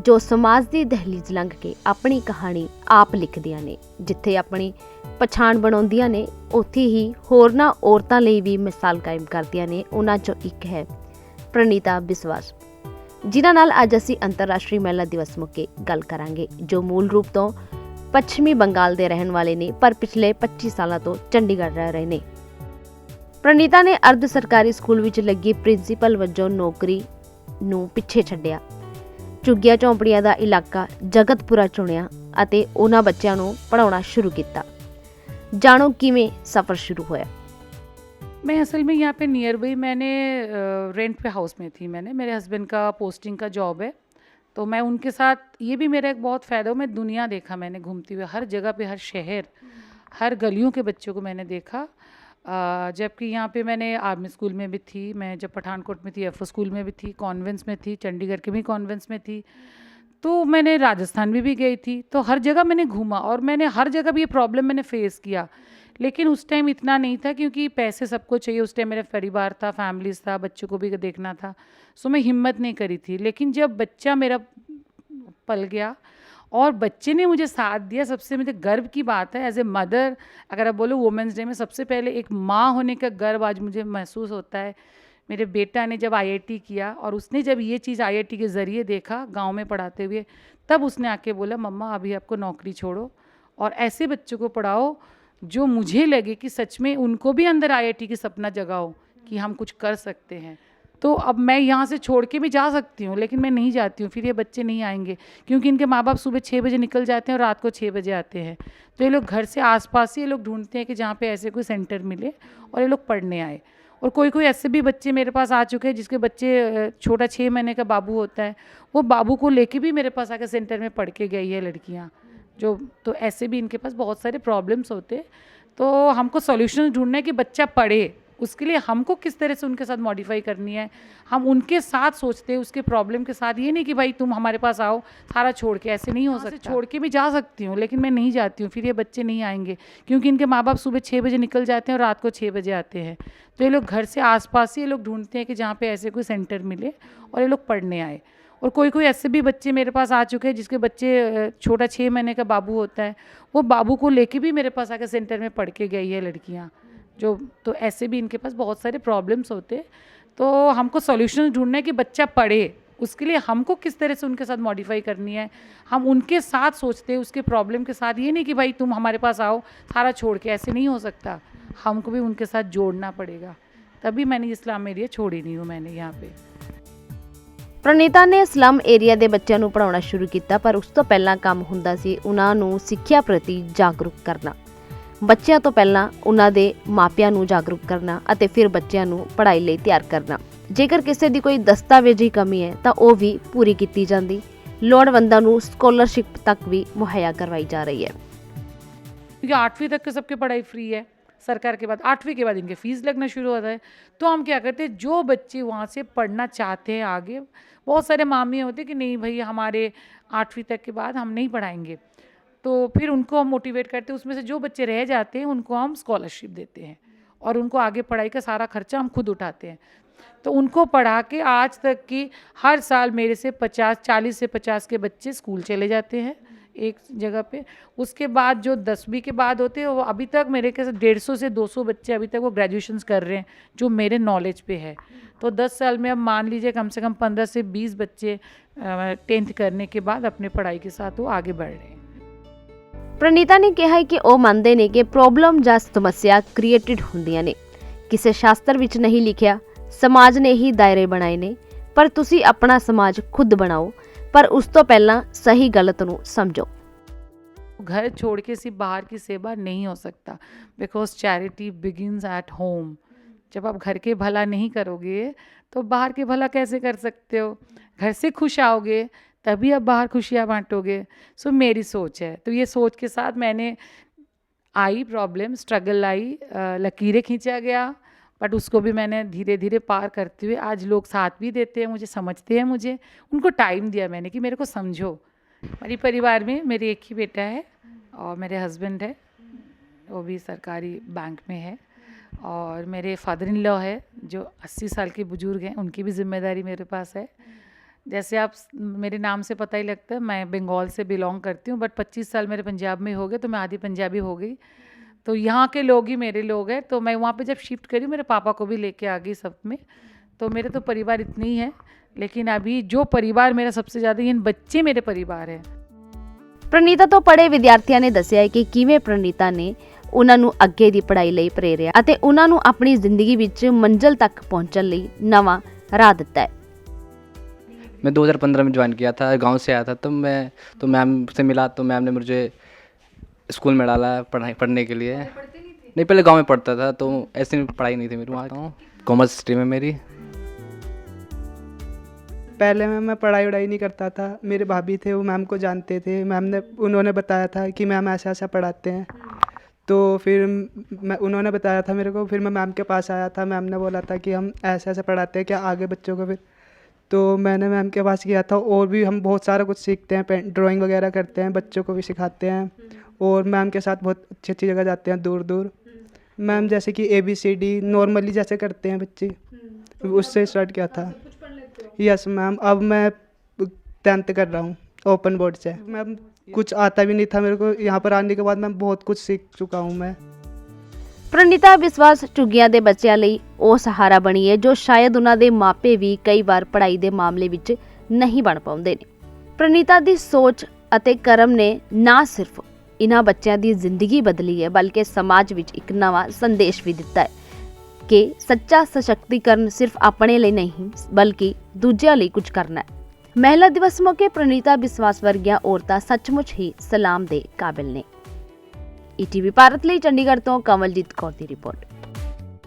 ਜੋ ਸਮਾਜ ਦੀ ਦਹਲੀਜ਼ ਲੰਘ ਕੇ ਆਪਣੀ ਕਹਾਣੀ ਆਪ ਲਿਖਦੀਆਂ ਨੇ। ਜਿੱਥੇ ਆਪਣੀ ਪਛਾਣ ਬਣਾਉਂਦੀਆਂ ਨੇ ਉੱਥੇ ਹੀ ਹੋਰਨਾਂ ਔਰਤਾਂ ਲਈ ਵੀ ਮਿਸਾਲ ਕਾਇਮ ਕਰਦੀਆਂ ਨੇ। ਉਹਨਾਂ 'ਚੋਂ ਇੱਕ ਹੈ ਪ੍ਰਨੀਤਾ ਬਿਸਵਾਸ, ਜਿਨ੍ਹਾਂ ਨਾਲ ਅੱਜ ਅਸੀਂ ਅੰਤਰਰਾਸ਼ਟਰੀ ਮਹਿਲਾ ਦਿਵਸ ਮੌਕੇ ਗੱਲ ਕਰਾਂਗੇ, ਜੋ ਮੂਲ ਰੂਪ ਤੋਂ ਪੱਛਮੀ ਬੰਗਾਲ ਦੇ ਰਹਿਣ ਵਾਲੇ ਨੇ ਪਰ ਪਿਛਲੇ 25 ਸਾਲਾਂ ਤੋਂ ਚੰਡੀਗੜ੍ਹ ਰਹਿ ਰਹੇ ਨੇ। ਪ੍ਰਨੀਤਾ ਨੇ ਅਰਧ ਸਰਕਾਰੀ ਸਕੂਲ ਵਿੱਚ ਲੱਗੀ ਪ੍ਰਿੰਸੀਪਲ ਵਜੋਂ ਨੌਕਰੀ ਨੂੰ ਪਿੱਛੇ ਛੱਡਿਆ, ਝੁੱਗੀਆਂ ਝੌਂਪੜੀਆਂ ਦਾ ਇਲਾਕਾ ਜਗਤਪੁਰਾ ਚੁਣਿਆ ਅਤੇ ਉਹਨਾਂ ਬੱਚਿਆਂ ਨੂੰ ਪੜ੍ਹਾਉਣਾ ਸ਼ੁਰੂ ਕੀਤਾ। ਜਾਣੋ ਕਿਵੇਂ ਸਫ਼ਰ ਸ਼ੁਰੂ ਹੋਇਆ। मैं असल में यहाँ पे नियर बाई मैंने रेंट पे हाउस में थी। मेरे हस्बैंड का पोस्टिंग का जॉब है, तो मैं उनके साथ, ये भी मेरा एक बहुत फ़ायदा हो, मैं दुनिया देखा मैंने घूमते हुए, हर जगह पे, हर शहर, हर गलियों के बच्चों को मैंने देखा। जबकि यहाँ पे मैंने आर्मी स्कूल में भी थी, मैं जब पठानकोट में थी एफओ स्कूल में भी थी, कॉन्वेंट्स में थी, चंडीगढ़ के भी कॉन्वेंट्स में थी, तो मैंने राजस्थान में भी गई थी। तो हर जगह मैंने घूमा और मैंने हर जगह भी ये प्रॉब्लम मैंने फेस किया। लेकिन उस टाइम इतना नहीं था, क्योंकि पैसे सबको चाहिए। उस टाइम मेरा परिवार था, फैमिलीज था, बच्चों को भी देखना था, सो मैं हिम्मत नहीं करी थी। लेकिन जब बच्चा मेरा पल गया और बच्चे ने मुझे साथ दिया, सबसे मुझे गर्व की बात है एज ए मदर, अगर आप बोलो वुमेंस डे में सबसे पहले एक माँ होने का गर्व आज मुझे महसूस होता है। मेरे बेटा ने जब आईआईटी किया और उसने जब ये चीज़ आईआईटी के ज़रिए देखा गांव में पढ़ाते हुए, तब उसने आके बोला मम्मा अभी आपको नौकरी छोड़ो और ऐसे बच्चों को पढ़ाओ जो मुझे लगे कि सच में उनको भी अंदर आईआईटी की सपना जगाओ कि हम कुछ कर सकते हैं। तो अब मैं यहाँ से छोड़ के भी जा सकती हूँ, लेकिन मैं नहीं जाती हूँ, फिर ये बच्चे नहीं आएंगे, क्योंकि इनके माँ बाप सुबह 6 बजे निकल जाते हैं और रात को 6 बजे आते हैं। तो ये लोग घर से आसपास ही ये लोग ढूंढते हैं कि जहाँ पे ऐसे कोई सेंटर मिले और ये लोग पढ़ने आए। और कोई कोई ऐसे भी बच्चे मेरे पास आ चुके हैं जिसके बच्चे छोटा 6 महीने का बाबू होता है, वो बाबू को लेके भी मेरे पास आकर सेंटर में पढ़ के गई है लड़कियाँ जो। तो ऐसे भी इनके पास बहुत सारे प्रॉब्लम्स होते हैं। तो हमको सॉल्यूशन ढूंढना है कि बच्चा पढ़े, उसके लिए हमको किस तरह से उनके साथ मॉडिफाई करनी है। हम उनके साथ सोचते हैं, उसके प्रॉब्लम के साथ। ये नहीं कि भाई तुम हमारे पास आओ सारा छोड़ के, ऐसे नहीं हो सकता। छोड़ के भी जा सकती हूँ, लेकिन मैं नहीं जाती हूँ, फिर ये बच्चे नहीं आएंगे, क्योंकि इनके माँ बाप सुबह 6 बजे निकल जाते हैं और रात को 6 बजे आते हैं। तो ये लोग घर से आसपास ही ये लोग ढूंढते हैं कि जहाँ पे ऐसे कोई सेंटर मिले और ये लोग पढ़ने आए। और कोई कोई ऐसे भी बच्चे मेरे पास आ चुके हैं जिसके बच्चे छोटा 6 महीने का बाबू होता है, वो बाबू को लेके भी मेरे पास आकर सेंटर में पढ़ के गई है लड़कियाँ जो। तो ऐसे भी इनके पास बहुत सारे प्रॉब्लम्स होते हैं। तो हमको सॉल्यूशन ढूंढना है कि बच्चा पढ़े, उसके लिए हमको किस तरह से उनके साथ मॉडिफाई करनी है। हम उनके साथ सोचते हैं, उसके प्रॉब्लम के साथ। ये नहीं कि भाई तुम हमारे पास आओ सारा छोड़ के, ऐसे नहीं हो सकता। हमको भी उनके साथ जोड़ना पड़ेगा। तभी मैंने इस्लाम एरिया छोड़ी नहीं हूँ मैंने यहाँ पे। ਪ੍ਰਨੀਤਾ ਨੇ ਸਲਮ ਏਰੀਆ ਦੇ ਬੱਚਿਆਂ ਨੂੰ ਪੜ੍ਹਾਉਣਾ ਸ਼ੁਰੂ ਕੀਤਾ, ਪਰ ਉਸ ਤੋਂ ਪਹਿਲਾਂ ਕੰਮ ਹੁੰਦਾ ਸੀ ਉਹਨਾਂ ਨੂੰ ਸਿੱਖਿਆ ਪ੍ਰਤੀ ਜਾਗਰੂਕ ਕਰਨਾ, ਬੱਚਿਆਂ ਤੋਂ ਪਹਿਲਾਂ ਉਹਨਾਂ ਦੇ ਮਾਪਿਆਂ ਨੂੰ ਜਾਗਰੂਕ ਕਰਨਾ ਅਤੇ ਫਿਰ ਬੱਚਿਆਂ ਨੂੰ ਪੜ੍ਹਾਈ ਲਈ ਤਿਆਰ ਕਰਨਾ। ਜੇਕਰ ਕਿਸੇ ਦੀ ਕੋਈ ਦਸਤਾਵੇਜ਼ੀ ਕਮੀ ਹੈ ਤਾਂ ਉਹ ਵੀ ਪੂਰੀ ਕੀਤੀ ਜਾਂਦੀ। ਲੋੜਵੰਦਾਂ ਨੂੰ स्कॉलरशिप तक भी मुहैया करवाई जा रही है। क्योंकि 8वीं तक के सबके पढ़ाई फ्री है सरकार के बाद, 8वीं के बाद इनके फीस लगना शुरू होता है। तो हम क्या करते हैं, जो बच्चे वहाँ से पढ़ना चाहते हैं आगे, बहुत सारे मामले होते हैं कि नहीं भाई हमारे 8वीं तक के बाद हम नहीं पढ़ाएंगे, तो फिर उनको हम मोटिवेट करते हैं। उसमें से जो बच्चे रह जाते हैं उनको हम स्कॉलरशिप देते हैं और उनको आगे पढ़ाई का सारा खर्चा हम खुद उठाते हैं। तो उनको पढ़ा के आज तक की हर साल मेरे से 40 से 50 के बच्चे स्कूल चले जाते हैं एक जगह पे। उसके बाद जो 10वीं के बाद होते हैं वो अभी तक मेरे के 150 से 200 बच्चे अभी तक वो ग्रेजुएशंस कर रहे हैं जो मेरे नॉलेज पे है। तो 10 साल में अब मान लीजिए कम से कम 15 से 20 बच्चे 10th करने के बाद अपने पढ़ाई के साथ वो आगे बढ़ रहे हैं। ਪ੍ਰਨੀਤਾ ਨੇ ਕਿਹਾ ਕਿ ਉਹ ਮੰਨਦੇ ਨੇ ਕਿ ਪ੍ਰੋਬਲਮ ਜਾਂ ਸਮੱਸਿਆ ਕ੍ਰੀਏਟਡ ਹੁੰਦੀਆਂ ਨੇ, ਕਿਸੇ ਸ਼ਾਸਤਰ ਵਿੱਚ ਨਹੀਂ ਲਿਖਿਆ, ਸਮਾਜ ਨੇ ਹੀ ਦਾਇਰੇ ਬਣਾਏ ਨੇ, ਪਰ ਤੁਸੀਂ ਆਪਣਾ ਸਮਾਜ ਖੁਦ ਬਣਾਓ, पर उस तो पहला सही गलत नू समझो। घर छोड़ के सिर्फ बाहर की सेवा नहीं हो सकता, because charity begins at home. जब आप घर के भला नहीं करोगे तो बाहर के भला कैसे कर सकते हो। घर से खुश आओगे तभी आप बाहर खुशियाँ बांटोगे। सो मेरी सोच है, तो ये सोच के साथ मैंने आई प्रॉब्लम, स्ट्रगल आई, लकीरें खींचा गया, बट उसको भी मैंने धीरे धीरे पार करते हुए आज लोग साथ भी देते हैं मुझे, समझते हैं मुझे। उनको टाइम दिया मैंने कि मेरे को समझो। मेरे परिवार में मेरे एक ही बेटा है और मेरे हस्बैंड है, वो भी सरकारी बैंक में है, और मेरे फादर इन लॉ है जो 80 साल के बुजुर्ग हैं, उनकी भी जिम्मेदारी मेरे पास है। जैसे आप मेरे नाम से पता ही लगता है, मैं बंगाल से बिलोंग करती हूँ, बट 25 साल मेरे पंजाब में हो गए, तो मैं आधी पंजाबी हो गई। तो यहाँ के लोग ही मेरे लोग हैं। तो मैं वहाँ पे जब शिफ्ट करी, मेरे पापा को भी लेके आ गई सब में। तो मेरे तो परिवार इतने ही है, लेकिन अभी जो परिवार मेरा सबसे ज़्यादा, इन बच्चे मेरे परिवार हैं। ਪ੍ਰਨੀਤਾ ਤੋਂ ਪੜ੍ਹੇ ਵਿਦਿਆਰਥੀਆਂ ਨੇ ਦੱਸਿਆ ਹੈ ਕਿ ਕਿਵੇਂ ਪ੍ਰਨੀਤਾ ਨੇ ਉਹਨਾਂ ਨੂੰ ਅੱਗੇ ਦੀ ਪੜ੍ਹਾਈ ਲਈ ਪ੍ਰੇਰਿਆ ਅਤੇ ਉਹਨਾਂ ਨੂੰ ਆਪਣੀ ਜ਼ਿੰਦਗੀ ਵਿੱਚ ਮੰਜ਼ਿਲ ਤੱਕ ਪਹੁੰਚਣ ਲਈ ਨਵਾਂ ਰਾਹ ਦਿੱਤਾ ਹੈ। मैं 2015 में ज्वाइन किया था, गांव से आया था, तब मैं तो मैम से मिला, तो मैम ने मुझे स्कूल में डाला पढ़ने के लिए। नहीं, पहले गांव में पढ़ता था, तो ऐसे पढ़ाई नहीं थी मेरी वहाँ। कॉमर्स स्ट्रीम है मेरी। पहले मैं पढ़ाई वढ़ाई नहीं करता था। मेरे भाभी थे, वो मैम को जानते थे। उन्होंने बताया था कि मैम ऐसा ऐसा पढ़ाते हैं। तो फिर उन्होंने बताया था मेरे को। फिर मैं मैम के पास आया था। मैम ने बोला था कि हम ऐसे ऐसे पढ़ाते हैं, क्या आगे बच्चों को। फिर तो मैंने मैम के पास गया था। और भी हम बहुत सारा कुछ सीखते हैं, ड्राइंग वगैरह करते हैं, बच्चों को भी सिखाते हैं। और मैम के साथ बहुत अच्छी अच्छी जगह जाते हैं, दूर दूर। मैम जैसे कि ABCD नॉर्मली जैसे करते हैं बच्चे, उससे स्टार्ट किया था। यस मैम, अब मैं 10th कर रहा हूँ ओपन बोर्ड से। मैम कुछ आता भी नहीं था मेरे को, यहाँ पर आने के बाद मैं बहुत कुछ सीख चुका हूँ मैं। ਪ੍ਰਨੀਤਾ ਵਿਸ਼ਵਾਸ ਝੁੱਗੀਆਂ ਦੇ ਬੱਚਿਆਂ ਲਈ ਉਹ ਸਹਾਰਾ ਬਣੀ ਹੈ ਜੋ ਸ਼ਾਇਦ ਉਹਨਾਂ ਦੇ ਮਾਪੇ ਵੀ ਕਈ ਵਾਰ ਪੜ੍ਹਾਈ ਦੇ ਮਾਮਲੇ ਵਿੱਚ ਨਹੀਂ ਬਣ ਪਾਉਂਦੇ ਨੇ। ਪ੍ਰਨੀਤਾ ਦੀ ਸੋਚ ਅਤੇ ਕਰਮ ਨੇ ਨਾ ਸਿਰਫ ਇਹਨਾਂ ਬੱਚਿਆਂ ਦੀ ਜ਼ਿੰਦਗੀ ਬਦਲੀ ਹੈ, ਬਲਕਿ ਸਮਾਜ ਵਿੱਚ ਇੱਕ ਨਵਾਂ ਸੰਦੇਸ਼ ਵੀ ਦਿੱਤਾ ਹੈ ਕਿ ਸੱਚਾ ਸਸ਼ਕਤੀਕਰਨ ਸਿਰਫ ਆਪਣੇ ਲਈ ਨਹੀਂ ਬਲਕਿ ਦੂਜਿਆਂ ਲਈ ਕੁਝ ਕਰਨਾ ਹੈ। ਮਹਿਲਾ ਦਿਵਸ ਮੌਕੇ ਪ੍ਰਨੀਤਾ ਵਿਸ਼ਵਾਸ ਵਰਗੀਆਂ ਔਰਤਾਂ ਸੱਚਮੁੱਚ ਹੀ ਸਲਾਮ ਦੇ ਕਾਬਿਲ ਨੇ। ETV ਭਾਰਤ ਲਈ ਚੰਡੀਗੜ੍ਹ ਤੋਂ ਕਮਲਜੀਤ ਕੌਰ ਦੀ ਰਿਪੋਰਟ।